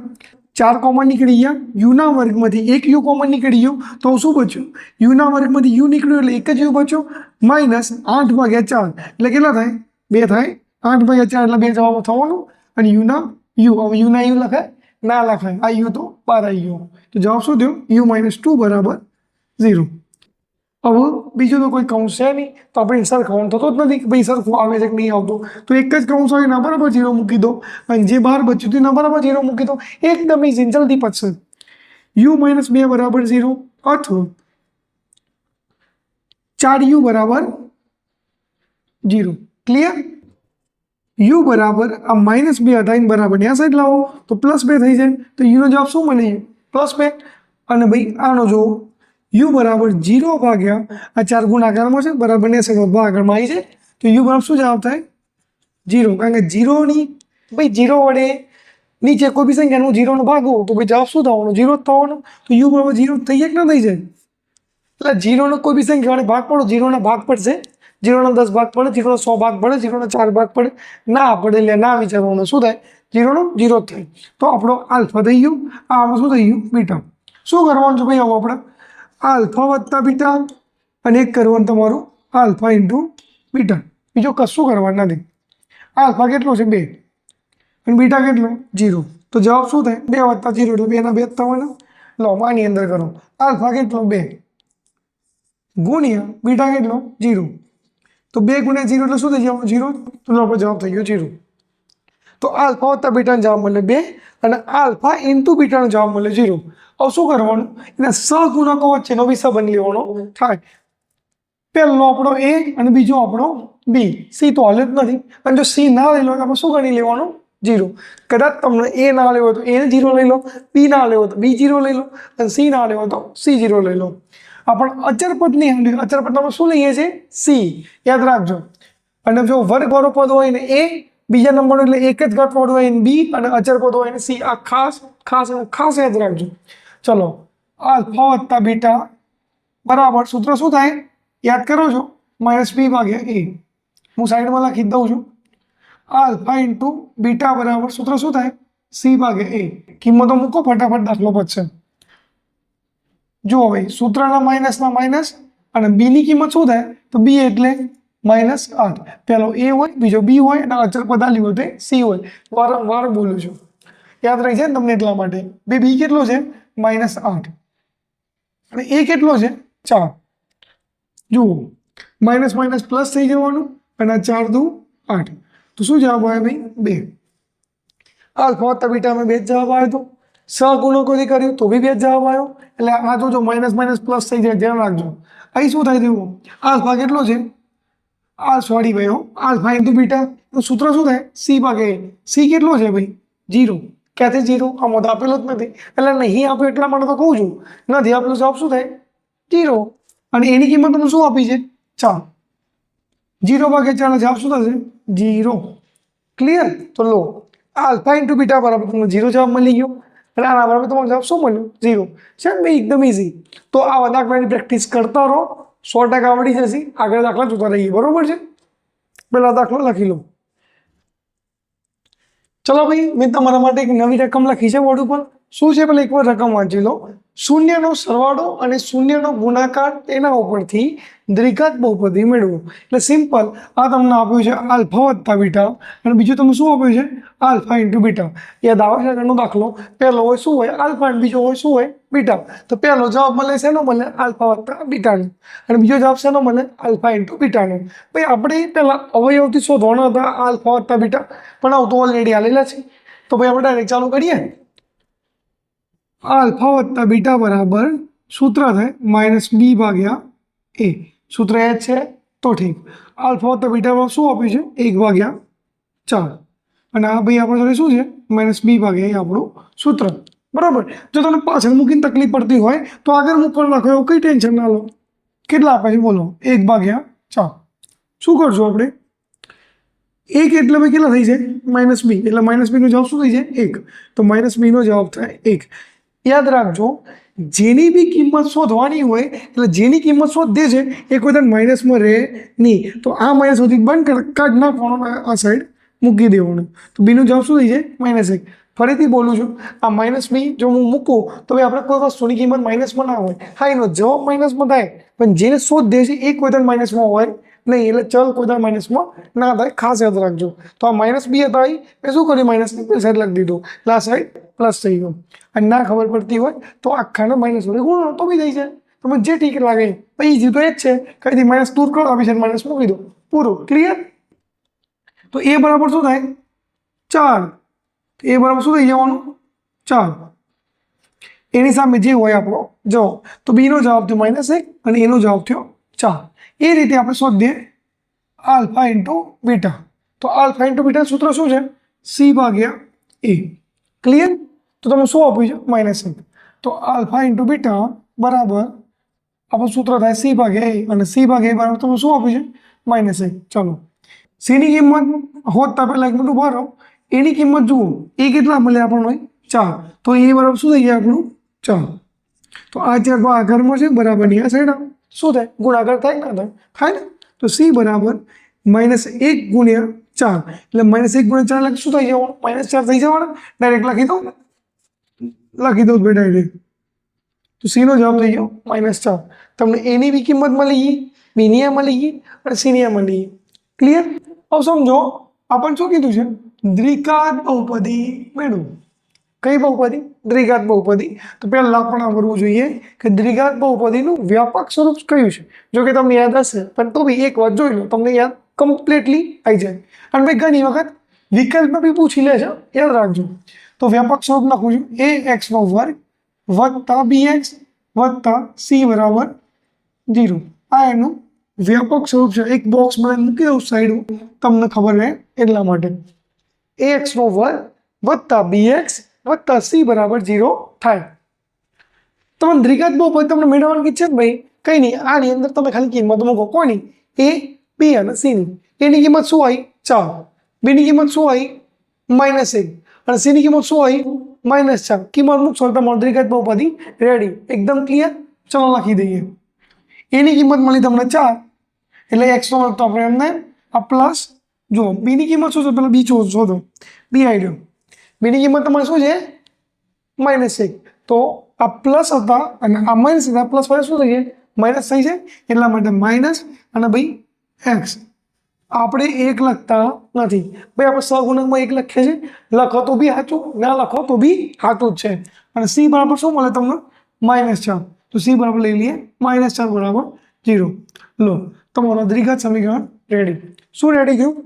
4 કોમન નીકળી ગયા. યુના વર્ગમાંથી 1 યુ કોમન નીકળી ગયું. તો શું બચ્યું? યુના વર્ગમાંથી યુ નીકળ્યું એટલે 1 જ યુ બચ્યો. -8/4 એટલે કેટલા થાય? 2 થાય. 8/4 એટલે 2 જવાબ થવાનું. અને યુના યુ, હવે યુના યુ લખાય? ના લખાય. આ યુ તો બહાર આવી ગયો. તો જવાબ શું થયો? u-2 બરાબર 0. હવે બીજું તો કોઈ કૌંસ છે નહીં, તો આપણે સરખાવવાનું થતો જ નથી કે ભાઈ સરખું આવે છે કે નહીં આવતું. તો એક જ કૌંસ હોય, ના બરાબર 0 મૂકી દો. અને જે બહાર બચ્યું હતું ના બરાબર 0 મૂકી દો. એકદમ ઇઝી, જલ્દી પતશે. u-2 બરાબર 0 અથવા 4u બરાબર 0. ક્લિયર? u બરાબર આ -2 હતા, બરાબર આ સાઈડ લાવો તો +2 થઈ જાય. તો યુનો જવાબ શું મળી ગયો? +2. અને ભાઈ આનો જો u બરાબર 0 ભાગ્યા આ 4 ગુણાકારમાં છે, બરાબર ને સાઈડ ભાગાકારમાં આવી છે. તો u બરાબર શું જવાબ થાય? 0. કારણ કે 0ની ભાઈ 0 વડે નીચે કોઈ બી સંખ્યાનું 0 ભાગવું તો ભાઈ જવાબ શું થવાનું? 0 જ થવાનું. તો u બરાબર 0 થઈ જાય કે ના થઈ જાય? એટલે 0નો કોઈ બી સંખ્યા વડે ભાગ પડો, 0ના ભાગ પડશે. 0ના 10 ભાગ પડે, 0ના 100 ભાગ પડે, 0ના 4 ભાગ પડે. ના પડે એટલે ના વિચારવાનું. શું થાય? 0નો 0 જ થાય. તો આપણો આલ્ફા થઈ ગયું. આમાં શું થઈ ગયું? બીટા. શું કરવાનું છે ભાઈ? હવે આપણે આલ્ફા વત્તા બીટા અને એક કરવાનું તમારું આલ્ફા ઇન્ટુ બીટા. બીજું કશું કરવાનું નથી. આલ્ફા કેટલો છે? 2 અને બીટા કેટલો? 0. તો જવાબ શું થાય? 2 વત્તા 0 એટલે 2 ના 2 થવાના. લો, આની અંદર કરો. આલ્ફા કેટલો? 2 ગુણ્યા બીટા કેટલો? 0. તો 2 ગુણ્યા 0 એટલે શું થઈ જવાનું? 0. તો આપણો જવાબ થઈ ગયો 0. તો આલ્ફા વત્તા બીટાનો જવાબ મળે 2 અને આલ્ફા ઇન્ટુ બીટાનો જવાબ મળે 0. હવે શું કરવાનું? એના સહગુણકો વચ્ચેનો બી સંબંધ લેવાનો થાય. પહેલો આપણો a અને બીજો આપણો b. c તો હાલ જ નથી. અને જો c ના લઈ લો તો આપણે શું ગણી લેવાનું? 0. કદાચ તમને a ના લેવો તો a ને 0 લઈ લો, b ના લેવો તો b 0 લઈ લો અને c ના લેવો તો c 0 લઈ લો. આપણે અચરપદ નહીં હાલ્યું. અચરપદ આપણે શું લઈએ છીએ? c. યાદ રાખજો. અને જો વર્ગવાળો પદ હોય ને a, બીજા નંબર એટલે એક જ ઘાતવાળું હોય ને b, અને અચરપદ હોય ને c. આ ખાસ યાદ રાખજો. ચલો, આલ્ફા વત્તા બીટા બરાબર સૂત્ર શું થાય? યાદ કરો છો? -b/a. હું સાઈડમાં લખી દઉં છું. આલ્ફા ઇન્ટુ બીટા બરાબર સૂત્ર શું થાય? c/a. કિંમતો મૂકો, ફટાફટ દાખલો પતશે. જુઓ ભાઈ, સૂત્રના માઇનસના માઇનસ અને બીની કિંમત શું થાય? તો b એટલે -8. પેલો a હોય, બીજો b હોય અને અચરપદ આલ્યું હોય તે c હોય. વારંવાર બોલું છું, યાદ રહી જાય ને તમને એટલા માટે. બે b કેટલો છે? -8 અને a કેટલો છે? 4. જુઓ, માઇનસ માઇનસ પ્લસ થઈ જવાનું અને 4 દુ 8. તો શું જવાબ આવે ભાઈ? 2. આલ્ફા વત્તા બીટા માં 2 જવાબ આવ્યો. તો સહગુણકોથી કર્યું તો બી 2 જવાબ આવ્યો. એટલે આ તો જો માઇનસ માઇનસ પ્લસ થઈ જાય, ધ્યાન રાખજો. અહીં શું થાય? થયું આલ્ફા કેટલો છે? સોરી ભાઈ, આલ્ફા ઇન્ટુ બીટા. તો સૂત્ર શું થાય? c/a. c કેટલો છે ભાઈ? 0. ક્યાંથી 0? આમાં તો આપેલો જ નથી. એટલે નહીં આપ્યો એટલા માટે તો કહું છું. નથી આપેલો જવાબ શું થાય? 0. અને એની કિંમત તમે શું આપી છે? 4. 0 ભાગ્યા 4 જવાબ શું થશે 0. ક્લિયર? તો લો આલ્ફા ઇન્ટુ બીટા બરાબર તમને 0 જવાબ મળી ગયો અને આના બરાબર તમારો જવાબ શું મળ્યો 0. છે ને ભાઈ એકદમ ઇઝી. તો આ દાખલાની પ્રેક્ટિસ કરતા રહો, 100% આવડી જશે. આગળ દાખલા જોતા રહીએ, બરોબર છે? પહેલા દાખલો લખી લો. ચલો ભાઈ, મેં તમારા માટે એક નવી રકમ લખી છે બોર્ડ ઉપર. શું છે પેલા એકવાર રકમ વાંચી લો. શૂન્યનો સરવાળો અને શૂન્યનો ગુણાકાર તેના ઉપરથી દ્વિઘાત બહુપદી મેળવો. એટલે સિમ્પલ, આ તમને આપ્યું છે આલ્ફા વત્તા બીટા અને બીજું તમને શું આપ્યું છે આલ્ફા ઇન્ટુ બીટા. યાદ આવે છે આગળનો દાખલો? પહેલો હોય શું હોય આલ્ફા અને બીજો હોય શું હોય બીટા. તો પહેલો જવાબ મળે શેનો મળે આલ્ફા વત્તા બીટાનો અને બીજો જવાબ શેનો મળે આલ્ફા ઇન્ટુ બીટાનો. ભાઈ આપણે પહેલા અવયવથી શોધવાના હતા આલ્ફા વત્તા બીટા, પણ આવું તો ઓલરેડી આલેલા છે. તો ભાઈ આપણે ડાયરેક્ટ ચાલુ કરીએ. આલ્ફા વત્તા બીટા બરાબર સૂત્ર થાય -b ભાગ્યા a. સૂત્ર એ જ છે તો ઠીક. આલ્ફા વત્તા બીટામાં શું આપ્યું છે 1/4 અને આ ભાઈ આપણે જોડે શું છે -b ભાગ્યા a આપણું સૂત્ર. બરાબર. જો તમને પાછળ મૂકીને તકલીફ પડતી હોય તો આગળ મૂકવાનું નાખો, એવું કંઈ ટેન્શન ના લો. કેટલા આપે છે બોલો 1/4. શું કરશું આપણે? 1 એટલે ભાઈ કેટલા થઈ જાય -b, એટલે -b નો જવાબ શું થઈ જાય 1. તો -b નો જવાબ થાય 1. યાદ રાખજો, જેની બી કિંમત શોધવાની હોય એટલે જેની કિંમત શોધે છે એ કોઈ માઇનસમાં રહે નહીં. તો આ માઇનસ સુધી બંધ કાઢ નાખવાનો, આ સાઈડ મૂકી દેવાનું. તો બીનો જવાબ શું થઈ જાય -1. ફરીથી બોલું છું, આ -b જો હું મૂકું તો ભાઈ આપણે કોઈ વસ્તુની કિંમત માઇનસમાં ના હોય. હા, એનો જવાબ માઇનસમાં થાય, પણ જેને શોધે છે એ કોઈ માઇનસમાં હોય નહીં. એટલે ચલ કોઈ માઇનસમાં ના થાય, ખાસ યાદ રાખજો. તો આ -b હતા એ શું કર્યું માઇનસની સાઈડ લખી દીધું, એટલે આ સાઈડ પ્લસ થઈ ગયું. અને ના ખબર પડતી હોય તો આખાને માઇનસ વડે ગુણો તો બી થઈ જાય. તમે જે ઠીક લાગે. પછી ઈઝી તો એ જ છે, કંઈથી માઇનસ દૂર કરો, આપી માઇનસ મૂકી દો, પૂરું. ક્લિયર? તો એ બરાબર શું થાય 4. એ બરાબર શું થઈ જવાનું 4. એની સામે જે હોય આપણો જવાબ, તો બીનો જવાબ થયો -1 અને એનો જવાબ થયો 4. એ રીતે આપણે શોધીએ આલ્ફા ઇન્ટુ બીટા. તો આલ્ફા ઇન્ટુ બીટા સૂત્ર શું છે c ભાગ્યા a. ક્લિયર? તો તમે શું આપ્યું છે -1. તો આલ્ફા ઇન્ટુ બીટા બરાબર આપણું સૂત્ર થાય c ભાગ્યા a અને c ભાગ્યા a બરાબર તમે શું આપ્યું છે -1. ચલો, c ની કિંમત હોતા પહેલા એક મિનિટ ઉભા રહો. એની કિંમત જુઓ, એ કેટલા મળે આપણને 4. તો એ બરાબર શું થઈ જાય આપણું 4. તો આ 4 આગળમાં છે બરાબરની આ સાઈડ શું થાય ગુણાકાર થાય ના થાય? થાય ને. તો c બરાબર -1 ગુણ્યા 4 એટલે -1 ગુણ્યા 4 એટલે શું થઈ જવાનું -4 થઈ જવાનું. ડાયરેક્ટ લખી દો ભાઈ ડાયરેક્ટ. તો c નો જવાબ થઈ ગયો -4. તમને a ની બી કિંમત મળી ગઈ, b ની આ મળી ગઈ અને c ની આ મળી ગઈ. ક્લિયર? હવે સમજો આપણને શું કીધું છે દ્વિઘાત બહુપદી મેળવો. કઈ બહુપદી? દ્વિઘાત બહુપદી. તો પહેલા આપણે આવડવું જોઈએ કે દ્વિઘાત બહુપદીનું વ્યાપક સ્વરૂપ કયું છે. જો કે તમને યાદ હશે, પણ તો બી એક વાત જોઈ લો, તમને યાદ કમ્પ્લીટલી આવી જાય. અને ભાઈ ઘણી વખત વિકલ્પમાં બી પૂછી લે છે, યાદ રાખજો. તો વ્યાપક સ્વરૂપ લખું છું ax² વત્તા bx વત્તા c બરાબર 0. આ એનું વ્યાપક સ્વરૂપ છે. એક બોક્સ બનાવીને મૂકી દઉં સાઈડ, તમને ખબર રહે એટલા માટે. ax² વત્તા bx વત્તા c બરાબર 0 થાય. તમે દ્વિઘાત બહુપદી તમને મેળવવાની ઈચ્છે ને ભાઈ, કંઈ નહીં, આની અંદર તમે ખાલી કિંમત મૂકો. કોની? a, b અને c ની. એની કિંમત શું આવી 4, b ની કિંમત શું આવી -1 અને c ની કિંમત શું આવી -4. કિંમત મૂકશો તમારું દ્વિઘાત બહુપદી રેડી. એકદમ ક્લિયર? ચલો લખી દઈએ. એની કિંમત મળી તમને 4 એટલે x નો તો આપણે એમને આ પ્લસ. જો b ની કિંમત શું છે પેલા b શોધો, b આવી ગયો. b ની કિંમત તમારે શું છે -1. તો આ પ્લસ હતા અને આ માઇનસ હતા, પ્લસ વાળા શું થઈ જાય માઇનસ થઈ જાય, એટલા માટે માઇનસ અને ભાઈ x. આપણે 1 લખતા નથી ભાઈ, આપણે સહગુણકમાં 1 લખીએ છીએ. લખો તો બી સાચું, ના લખો તો બી સાચું જ છે. અને c બરાબર શું મળે તમને -4. તો c બરાબર લઈ લઈએ -4 બરાબર 0. લો તમારું દ્વિઘાત સમીકરણ રેડી. શું રેડી થયું?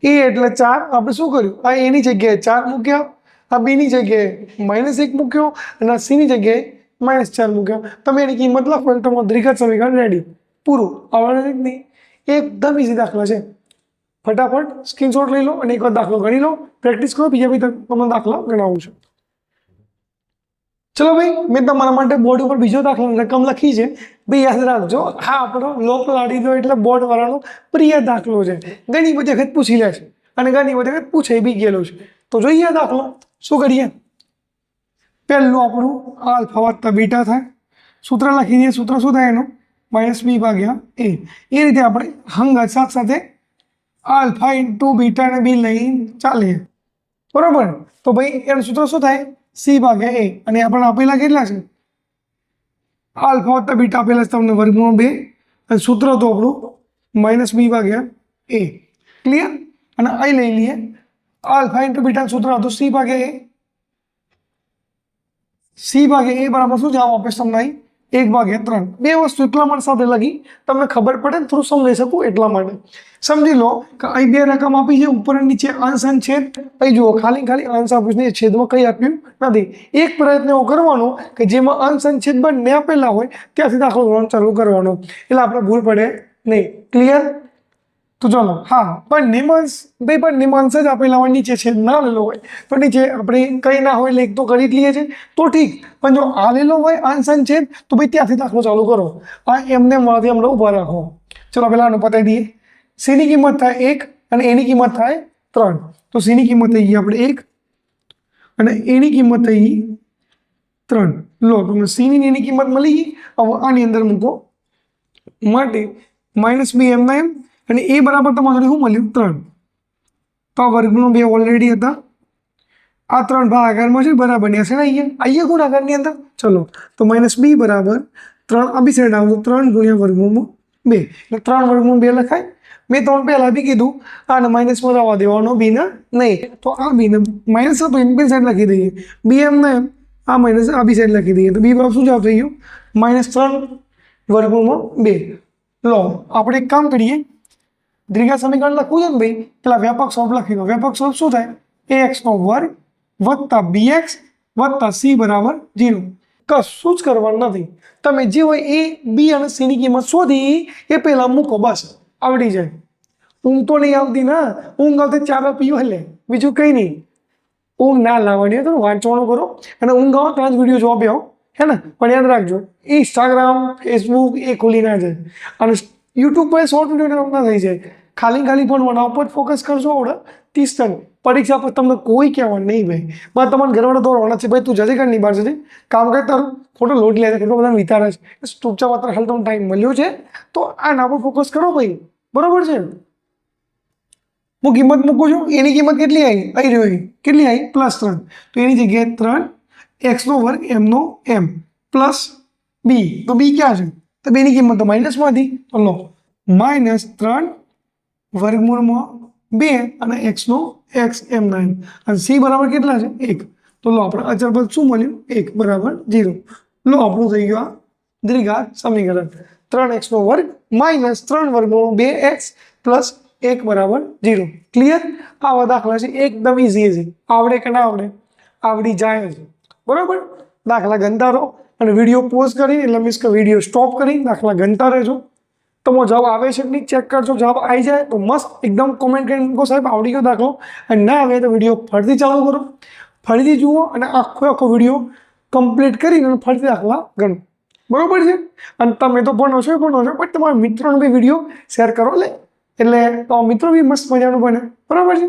a એટલે 4. આપણે શું કર્યું? આ a ની જગ્યાએ 4 મૂક્યા, આ b ની જગ્યાએ -1 મૂક્યો અને આ c ની જગ્યાએ -4 મૂક્યો. તમે એની કિંમત લખો એટલે તમારું દ્વિઘાત સમીકરણ રેડી. પૂરું. આવડે જ નહીં? એકદમ ઇઝી દાખલા છે. ફટાફટ સ્ક્રીનશોટ લઈ લો અને એકવાર દાખલો ગણી લો, પ્રેક્ટિસ કરો. બીજા બી તમને દાખલા ગણાવું છું. ચલો ભાઈ, મેં તમારા માટે બોર્ડ ઉપર બીજો દાખલો રકમ લખી છે ભાઈ, યાદ રાખજો. હા, આપણો લોક લાડી દો એટલે બોર્ડ વાળાનો પ્રિય દાખલો છે. ઘણી બધી વખત પૂછી લે છે અને ઘણી બધી વખત પૂછાઈ બી ગયેલો છે. તો જોઈએ દાખલો. શું કરીએ? પહેલું આપણું આલ્ફા વત્તા બીટા થાય. સૂત્ર લખી દઈએ. સૂત્ર શું થાય એનું? -b ભાગ્યા a. એ રીતે આપણે હંગાત સાથે આલ્ફા ઇન્ટુ બીટા ને બી લઈ ચાલીએ. બરાબર. તો ભાઈ એનું સૂત્ર શું થાય? c ભાગ્યા a. અને આપણે આપેલા કેટલા છે? આલ્ફા વત્તા બીટા આપેલા છે તમને વર્ગમૂળ 2. અને સૂત્ર તો આપણું -b ભાગ્યા a. ક્લિયર? અને અહીં લઈ લઈએ આલ્ફા ઇન્ટુ બીટા સૂત્ર હતું c ભાગ્યા a. c ભાગ્યા a બરાબર શું જવાબ આપે તમને અહીં? 1/3. બે વસ્તુ એટલા માટે સાથે લગી તમને ખબર પડે ને, થોડું સમજાઈ શકું એટલા માટે. સમજી લો કે અહીં બે રકમ આપી છે, ઉપર નીચે અંશ અને છેદ. અહીં જુઓ ખાલી અંશ આપ્યું છે, છેદમાં કંઈ આપ્યું નથી. એક પ્રયત્ન એવો કરવાનો કે જેમાં અંશ અને છેદ બંને આપેલા હોય ત્યાંથી દાખલો ગણવાનું ચાલુ કરવાનો, એટલે આપણે ભૂલ પડે નહીં. ક્લિયર? તો ચલો. હા, પણ નિમાંશ જ આપેલા હોય, નીચે છેદ ના લેલો હોય તો નીચે આપણે કંઈ ના હોય એટલે એક તો કરી જ લઈએ છીએ તો ઠીક. પણ જો આ લેલો હોય અંશ અને છેદ તો ભાઈ ત્યાંથી દાખલો ચાલુ કરો. આ એમને મળતી અમને ઊભા રાખો. ચલો પહેલાં આનું પતાવી દઈએ. સીની કિંમત થાય 1 અને એની કિંમત થાય 3. તો સીની કિંમત થઈ ગઈ આપણે 1 અને એની કિંમત થઈ ગઈ 3. લો, તમને સીની એની કિંમત મળી ગઈ. હવે આની અંદર મૂકો માટે -b એમના એમ અને એ બરાબર તમારે શું મળ્યું? 3. તો આ વર્ગમૂળ 2 ઓલરેડી હતા. આ 3 ભાગાકારમાં છે બરાબર ને હશે ને? અહીંયા ગુણાકારની અંદર. ચલો, તો -b બરાબર 3. આ બી સાઈડ આવતું 3 ગુણ્યા વર્ગમૂળ 2 એટલે 3 વર્ગમૂળ 2 લખાય. મેં તમને પહેલાં બી કીધું આને માઇનસમાં આવવા દેવાનો, બીને નહીં. તો આ બીને માઇનસ હતો એમ બી સાઈડ લખી દઈએ. બી એમને એમ આ માઇનસ આ બી સાઈડ લખી દઈએ. તો બી બરાબર શું જવાબ થઈ ગયો? -3 વર્ગમૂળ 2. લો, આપણે એક કામ કરીએ. દ્વિઘાત સમીકરણ લખવું છે ને ભાઈ, પેલા વ્યાપક સ્વરૂપ લખી દો. વ્યાપક સ્વરૂપ શું થાય? ax² વત્તા bx વત્તા c બરાબર 0. કશું જ કરવાનું નથી. તમે જે હોય એ બી અને સી ની કિંમત શોધી એ પહેલાં મૂકો, બસ આવડી જાય. ઊંઘ તો નહીં આવતી ના. ઊંઘ આવતી ચા પીવો એટલે બીજું કંઈ નહીં. ઊંઘ ના લાવવાની હોય તો વાંચવાનું કરો અને ઊંઘ આવો ત્યાં જ વિડીયો જોવા બેહો, હે ને? પણ યાદ રાખજો ઇન્સ્ટાગ્રામ ફેસબુક એ ખુલી ના જાય અને યુટ્યુબ પર શોર્ટ વિડીયો ના થઈ જાય. ખાલી પણ બનાવ પર ફોકસ કરશો. આવડે 30 ટન પરીક્ષા પર તમને કોઈ કહેવાનું નહીં ભાઈ. બસ તમારા ઘરવાળા દોડવાના છે ભાઈ, તું જજે કાંઈ નહીં બહાર જજે કામ કરે તારું ખોટો લોટ લે છે, કેટલો બધા વિચારે છે. ચૂપચાપ માત્ર હાલ તમને ટાઈમ મળ્યો છે તો આના પર ફોકસ કરો ભાઈ. બરાબર છે? હું કિંમત મૂકું છું. એની કિંમત કેટલી આવી રહ્યો? કેટલી આવી? +3. તો એની જગ્યાએ 3 x² એમનો એમ પ્લસ બી. તો બી ક્યાં છે? તો બેની કિંમત તો માઇનસમાંથી. તો લો -3 વર્ગમૂળમાં 2 અને x એમના એમ અને c બરાબર કેટલા છે? 1. તો લો આપણે અચળ પદ શું મળ્યું? 1 બરાબર 0. લો આપણું થઈ ગયું આ દ્વિઘાત સમીકરણ. 3x² -3 વર્ગમૂળ 2x પ્લસ 1 બરાબર 0. ક્લિયર? આવા દાખલા છે એકદમ ઇઝી છે. આવડે કે ના આવડે? આવડી જાય છે. બરાબર? દાખલા ગણતા રહો અને વિડીયો પોઝ કરી એટલે મીન્સ કે વિડીયો સ્ટોપ કરી દાખલા ગણતા રહેજો. તમારો જવાબ આવે છે કે નહીં ચેક કરજો. જવાબ આવી જાય તો મસ્ત એકદમ કોમેન્ટ કરીને કહો સાહેબ આવડી ગયો દાખલો. અને ના આવે તો વિડીયો ફરીથી ચાલુ કરો, ફરીથી જુઓ અને આખો વિડીયો કમ્પ્લીટ કરીને ફરીથી દાખલા ગણો. બરાબર છે? અને તમે તો ભણો છો પણ તમારા મિત્રોને બી વિડીયો શેર કરો એટલે તો મિત્રો બી મસ્ત મજાનું બને. બરાબર છે?